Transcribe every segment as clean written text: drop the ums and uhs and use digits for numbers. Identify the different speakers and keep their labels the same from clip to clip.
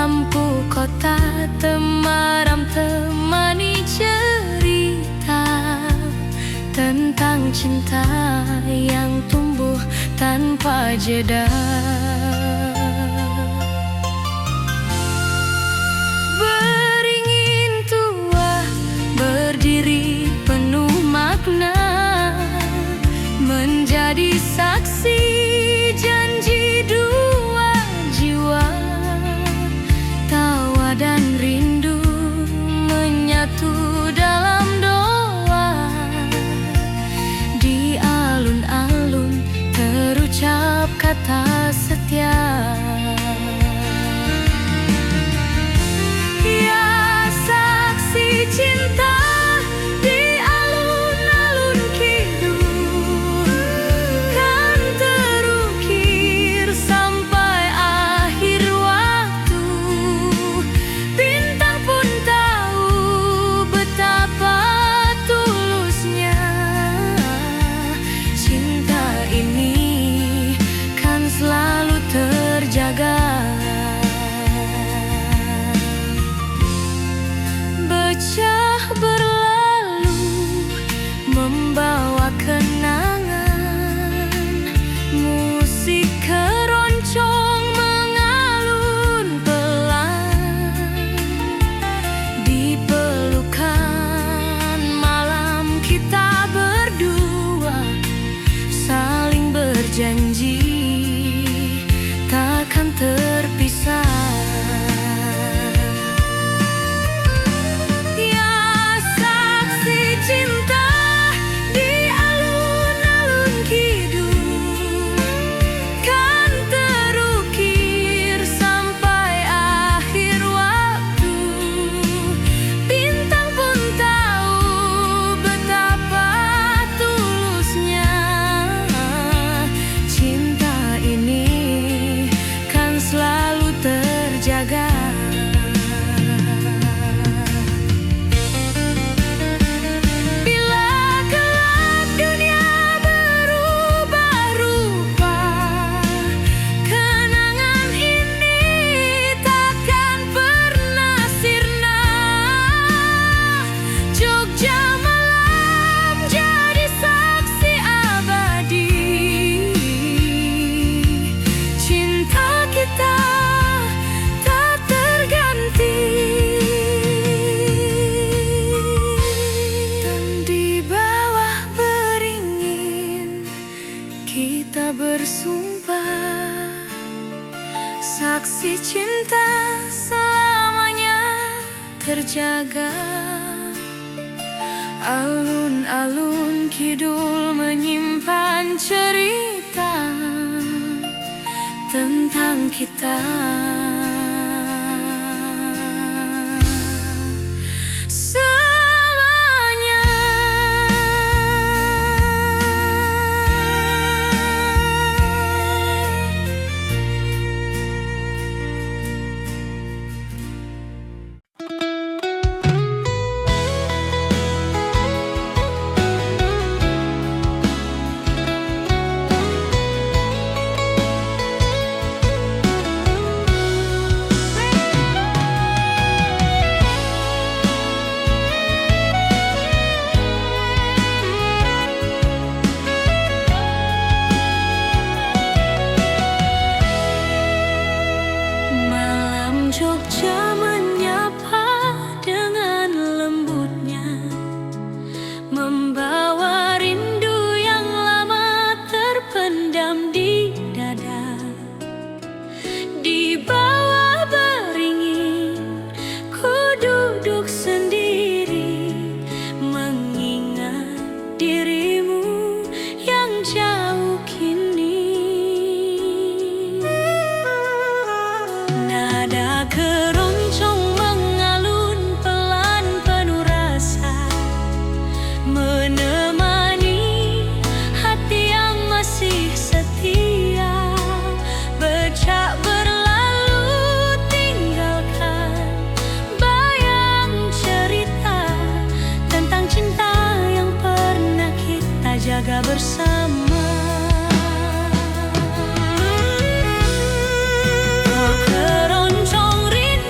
Speaker 1: lampu kota temaram temani cerita tentang cinta yang tumbuh tanpa jeda. Beringin tua berdiri penuh makna, menjadi saksi janji dua jiwa. Tawa dan rindu menyatu dalam doa, di alun-alun terucap kata setia. Ya saksi cinta di alun-alun kidul, kan terukir sampai akhir waktu. Bintang pun tahu betapa tulusnya cinta ini, kan selalu terjaga. Becah berlalu membawa kenangan, musik keroncong mengalun pelan. Di pelukan malam kita berdua saling berjanji takkan terpisah. Cinta di alun-alun kidul, kan terukir sampai akhir waktu. Bintang pun tahu betapa tulusnya cinta ini, kan selalu terjaga. Kita bersumpah saksi cinta selamanya terjaga. Alun-alun kidul menyimpan cerita tentang kita. Jogja menyapa dengan lembutnya, membawa rindu yang lama terpendam di dada. Di bawah beringin ku duduk sendiri, mengingat dirimu yang jauh kini. Nada keroncong mengalun pelan penuh rasa, menemani hati yang masih setia. Becak berlalu tinggalkan bayang cerita tentang cinta yang pernah kita jaga bersama. Keroncong rindu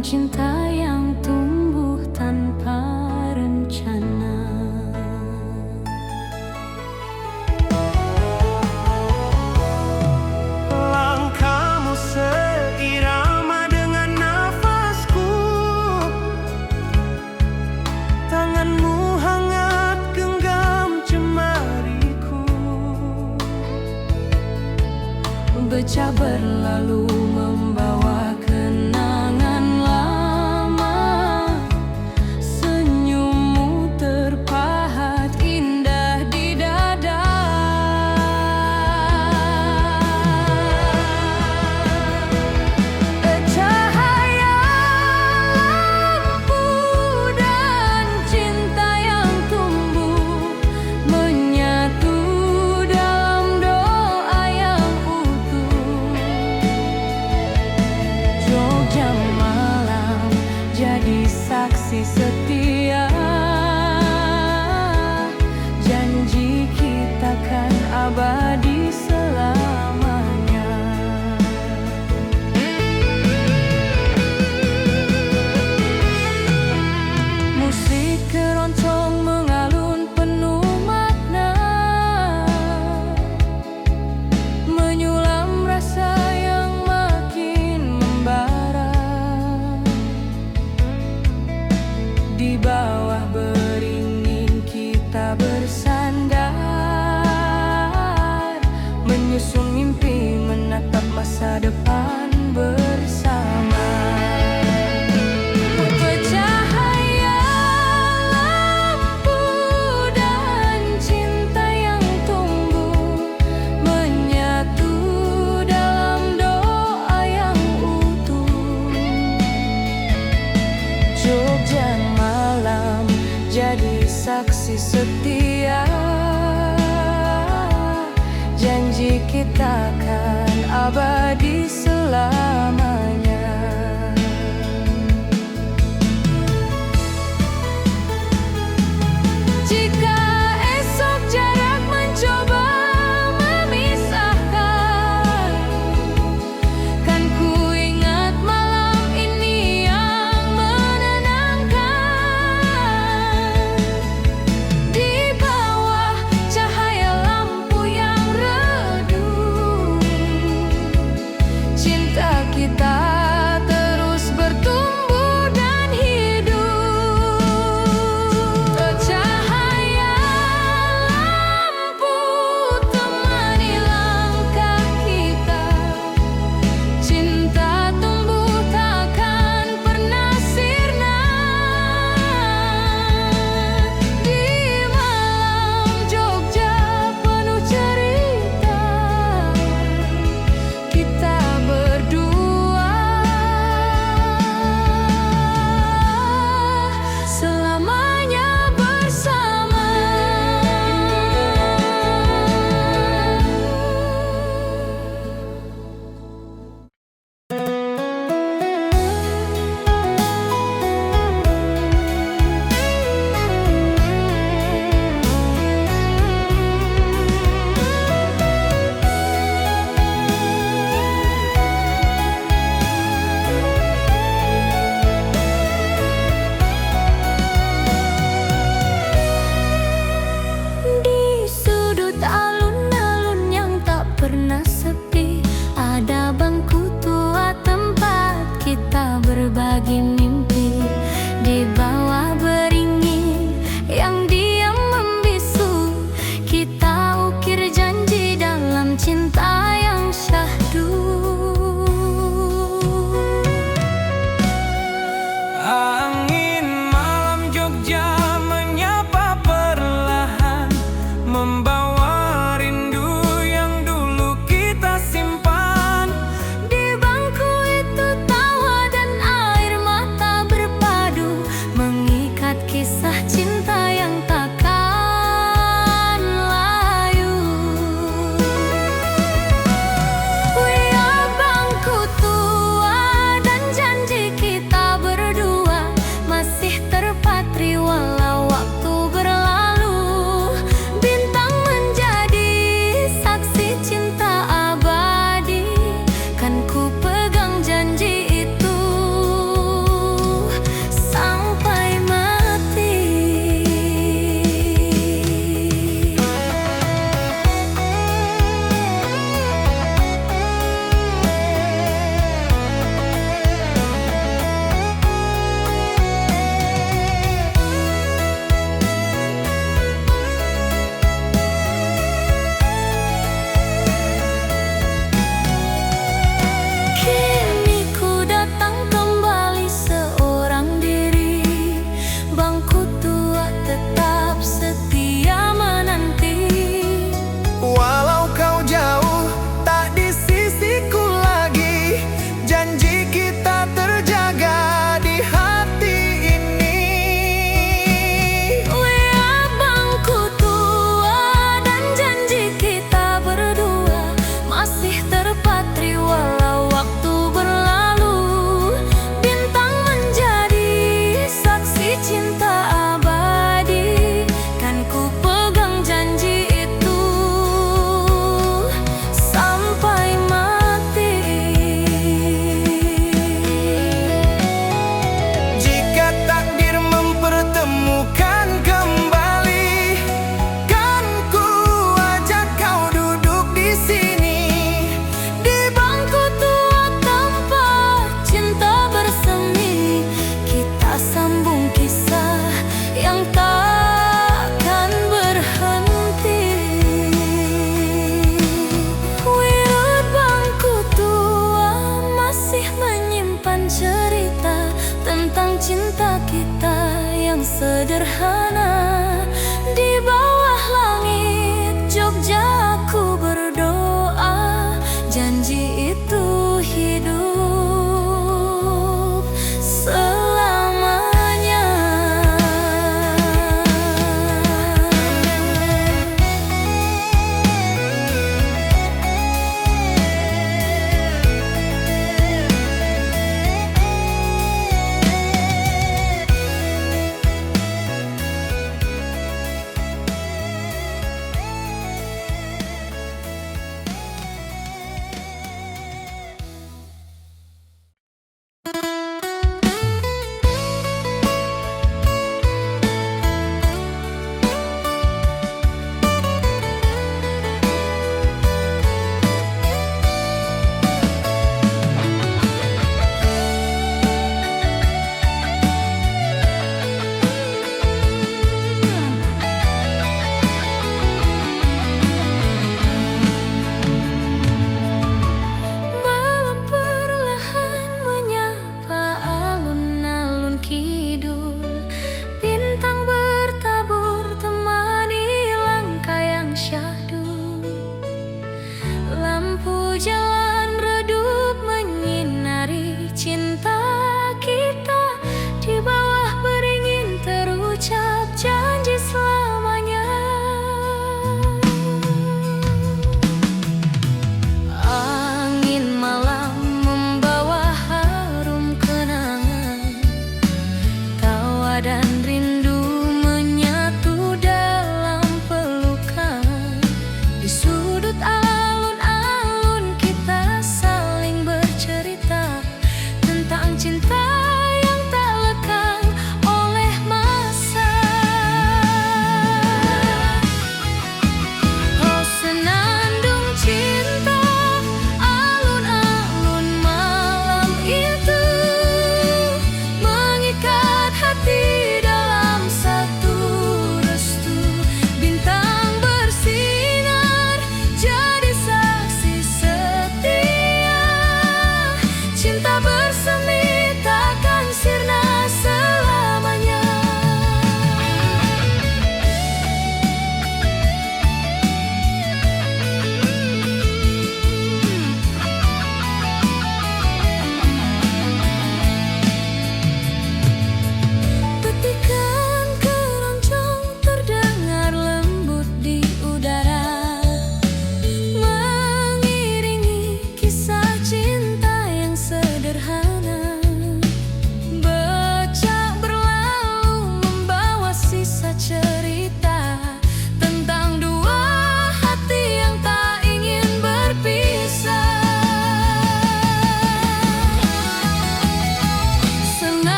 Speaker 1: dan cinta yang tumbuh tanpa rencana.
Speaker 2: Langkahmu seirama dengan nafasku, tanganmu hangat genggam jemariku.
Speaker 1: Becak berlalu membawa kenangan lama, senyummu terpahat indah di dada. Cahaya lampu dan cinta yang tumbuh menyatu dalam doa yang utuh. Jogja malam jadi saksi setia, janji kita kan abadi selamanya. Musik keroncong mengalun penuh makna, menyulam rasa yang makin membara. Di bawah beringin kita bersandar, menyusun mimpi, menatap masa depan bersama. Bercahaya lampu dan cinta yang tumbuh menyatu dalam doa yang utuh. Jogja malam jadi saksi setia, janji kita kan abadi selamanya. Jika esok jarak mencoba memisahkan, kan ku ingat malam ini yang menenangkan. Di bawah cahaya lampu yang redup, cinta kita sederhana. Di bawah langit Jogja ku berdoa, janji itu hidup selamanya. Malam perlahan menyapa alun-alun kidul, bintang bertabur temani langkah yang syahdu. Lampu jalan redup menyinari cinta kita, di bawah beringin terucap janji selamanya. Angin malam membawa harum kenangan, tawa dan rindu menyatu dalam pelukan. Di sudut alun-alun kita saling bercerita tentang cinta yang tak lekang oleh masa. Oh senandung cinta, alun-alun malam itu mengikat hati dalam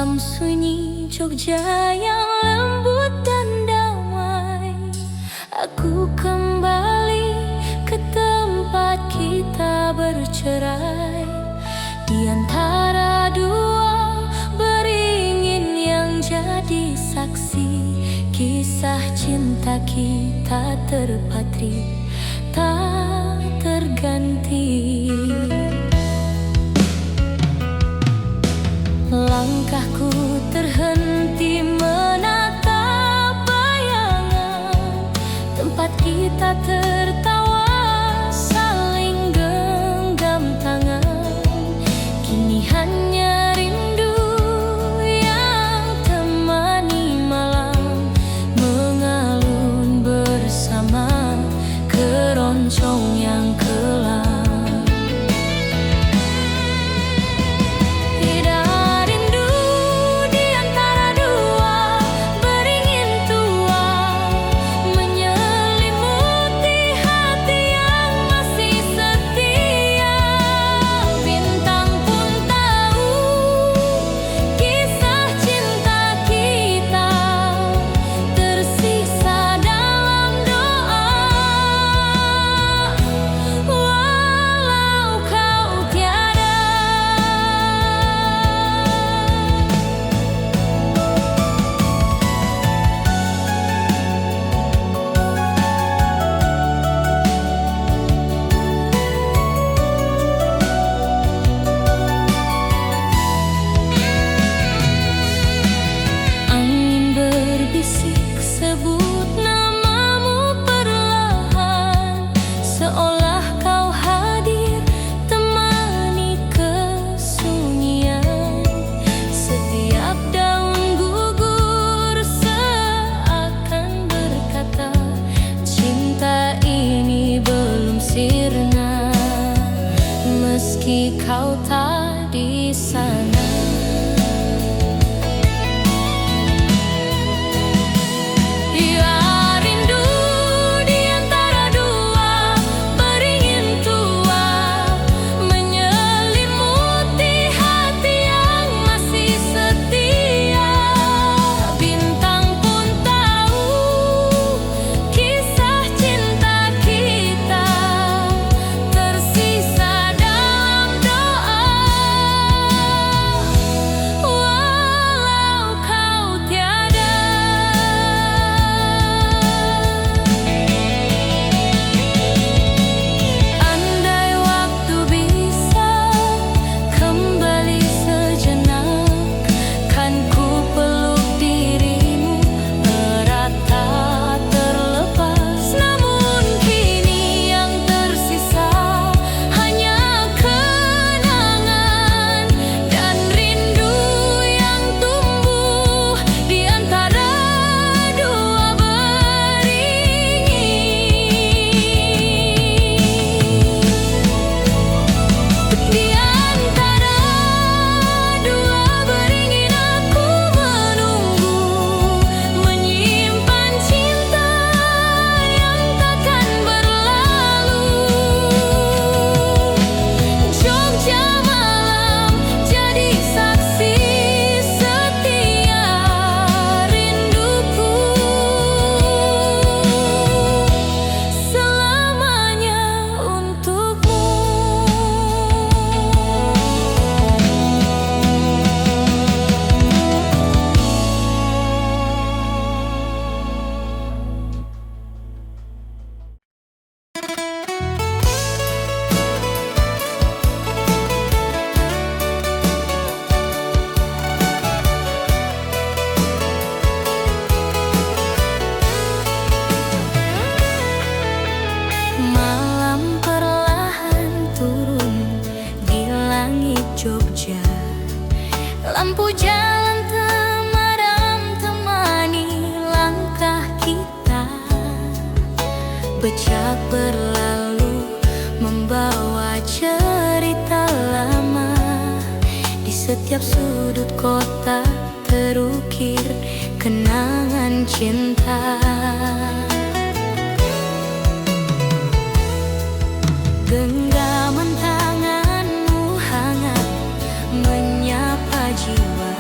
Speaker 1: Malam sunyi Jogja yang lembut dan damai, aku kembali ke tempat kita bercerai. Di antara dua beringin yang jadi saksi, kisah cinta kita terpatri, tak terganti. Langkahku terhenti menatap bayangan tempat kita tertawa, saling genggam tangan. Kini hanya rindu yang temani malam, mengalun bersama keroncong yang kelam. Meski kau tak di sana, ya rindu di antara dua beringin tua, menyelimuti hati yang masih setia. Bintang pun tahu kisah cinta kita tersisa Jogja. Lampu jalan temadam temani langkah kita, becak berlalu membawa cerita lama. Di setiap sudut kota terukir kenangan cinta. Genggaman tanganmu hangat menyapa jiwa.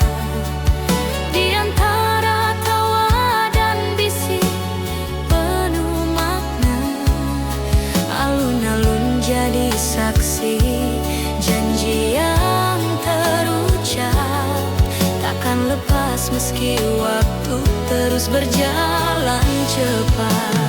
Speaker 1: terus meski waktu terus berjalan cepat.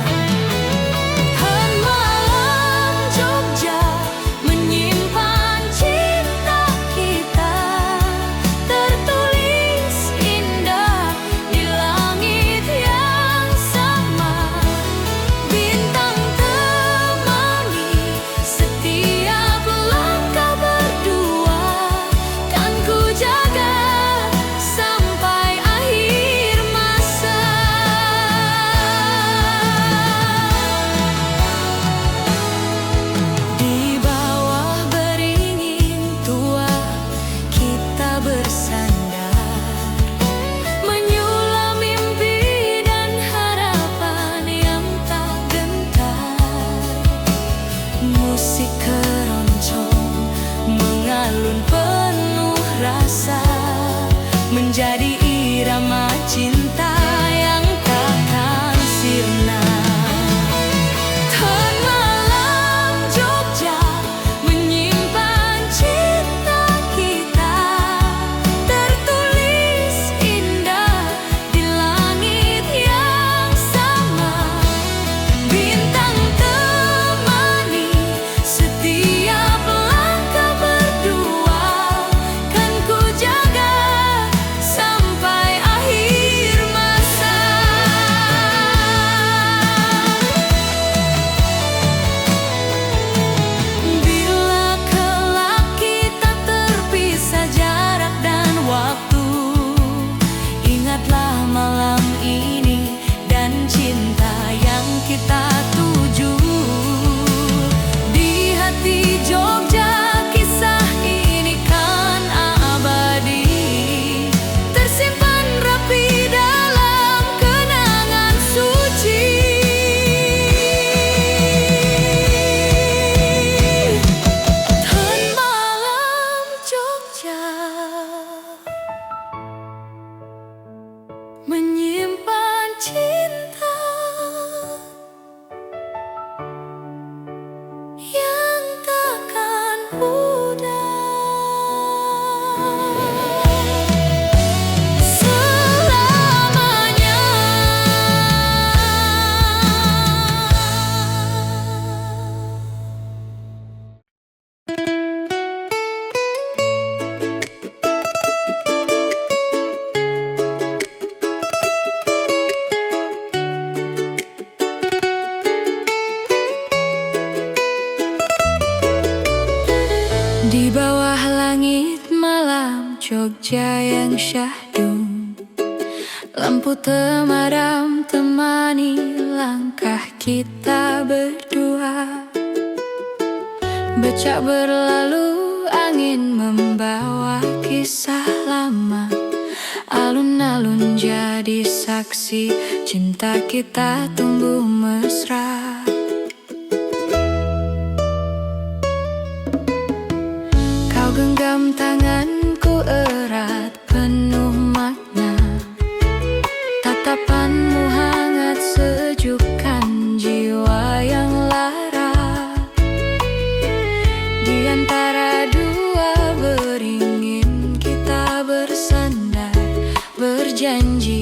Speaker 1: Menjadi irama cinta yang takkan sirna. Tan malam Jogja menyimpan cinta kita, tertulis indah di langit yang sama. Bintang temani setiap langkah berdua, kan ku jaga kita tuju. Di hati Jogja kisah ini kan abadi, tersimpan rapi dalam kenangan suci. Tan malam Jogja menyimpan cinta yang takkan pudar selamanya. Di bawah langit malam Jogja yang syahdu, lampu temaram temani langkah kita berdua. Becak berlalu, angin membawa kisah lama, alun-alun jadi saksi cinta kita tumbuh mesra. Genggam tanganku erat penuh makna, tatapanmu hangat sejukkan jiwa yang lara. Di antara dua beringin kita bersandar, berjanji